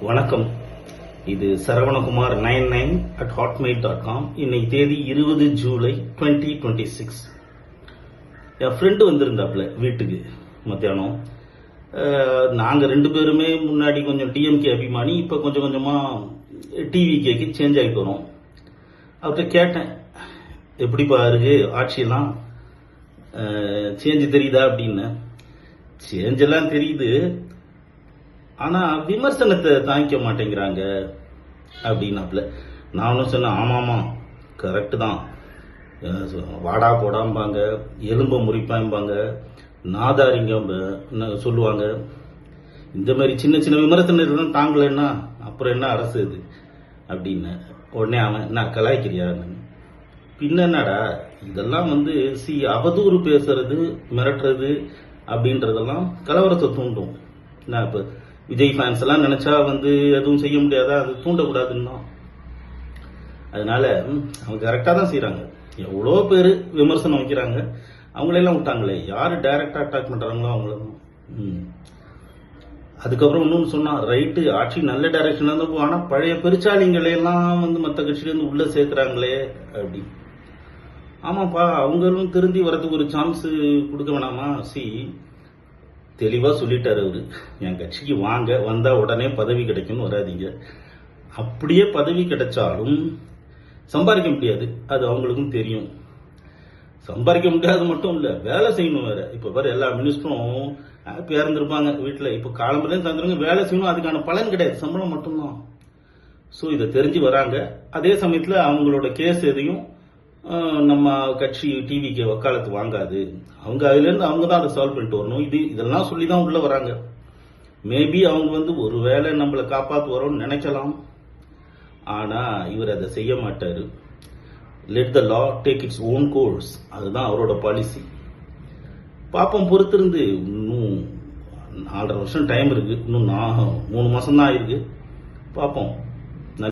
வணக்கம். இது சரவணகுமார் 99@hotmail.com. இன்னைக்கு தேதி 20 ஜூலை 2026. என் ஃப்ரெண்டு வந்திருந்தாப்புல வீட்டுக்கு மத்தியானம். நாங்கள் ரெண்டு பேருமே முன்னாடி கொஞ்சம் டிஎம்கே அபிமானி, இப்போ கொஞ்சம் கொஞ்சமாக டிவிகேக்கு சேஞ்ச் ஆகி போகிறோம். அவர்கிட்ட கேட்டேன், எப்படிப்பா இருக்கு ஆட்சியெல்லாம், சேஞ்சு தெரியுதா அப்படின்னு. சேஞ்செல்லாம் தெரியுது, ஆனால் விமர்சனத்தை தாங்கிக்க மாட்டேங்கிறாங்க அப்படின்னாப்புல. நானும் சொன்னேன், ஆமாமா கரெக்டு தான், வாடா போடாம்பாங்க, எலும்பை முறிப்பாம்பாங்க, நாதாரிங்க சொல்லுவாங்க. இந்த மாதிரி சின்ன சின்ன விமர்சனம் தாங்கலைன்னா அப்புறம் என்ன அரசு இது அப்படின்னு. உடனே அவன், நான் கலாய்க்கிறியா, பின்ன என்னடா இதெல்லாம் அவதூறு பேசுறது, மிரட்டுறது அப்படின்றதெல்லாம் கலவரத்தை தூண்டும். நான் இப்போ விஜய் ஃபேன்ஸ் எல்லாம் நினைச்சா எதுவும் செய்ய முடியாதா, அது தூண்டக்கூடாதுன்னா. அதனால அவங்க கரெக்டாக தான் செய்யறாங்க. எவ்வளோ பேர் விமர்சனம் வைக்கிறாங்க, அவங்களெல்லாம் விட்டாங்களே, யாரு டைரக்டா அட்டாக் பண்றாங்களோ அவங்களும். அதுக்கப்புறம் இன்னொன்று சொன்னா, ரைட்டு ஆட்சி நல்ல டைரக்ஷன்ல இருந்து, ஆனா பழைய பெருச்சாளிங்களையெல்லாம் மற்ற கட்சியிலேருந்து உள்ள சேர்க்கிறாங்களே அப்படி. ஆமாப்பா, அவங்களும் திருந்தி வரதுக்கு ஒரு சான்ஸ் கொடுக்க வேணாமா? தெளிவாக சொல்லிட்டாரு அவரு, என் கட்சிக்கு வாங்க, வந்தா உடனே பதவி கிடைக்கும்னு வராதிங்க. அப்படியே பதவி கிடைச்சாலும் சம்பாதிக்க முடியாது, அது அவங்களுக்கும் தெரியும். சம்பாதிக்க முடியாது மட்டும் இல்ல, வேலை செய்யணும் வேற. இப்ப பாரு, எல்லா மினிஸ்டரும் ஹாப்பியா இருந்திருப்பாங்க வீட்டுல, இப்ப காலம்பரையும் தந்துருங்க, வேலை செய்யணும், அதுக்கான பலன் கிடையாது, சம்பளம் மட்டும்தான். ஸோ இதை தெரிஞ்சு வராங்க. அதே சமயத்துல அவங்களோட கேஸ் எதையும் நம்ம கட்சி டிவிக்கு வக்காலத்து வாங்காது. அவங்க அதுல இருந்து அவங்க தான் அதை சால்வ் பண்ணிட்டு வரணும். இதெல்லாம் சொல்லிதான் உள்ள வராங்க. மேபி அவங்க ஒருவேளை நம்மளை காப்பாத்து வரோம்னு நினைக்கலாம், ஆனா இவர் அதை செய்ய மாட்டாரு. Let the law take its own course, அதுதான் அவரோட பாலிசி. பாப்போம், பொறுத்திருந்து. இன்னும் 4.5 வருஷம் டைம் இருக்கு, இன்னும் 3 மாசம் தான் இருக்கு. பார்ப்போம்.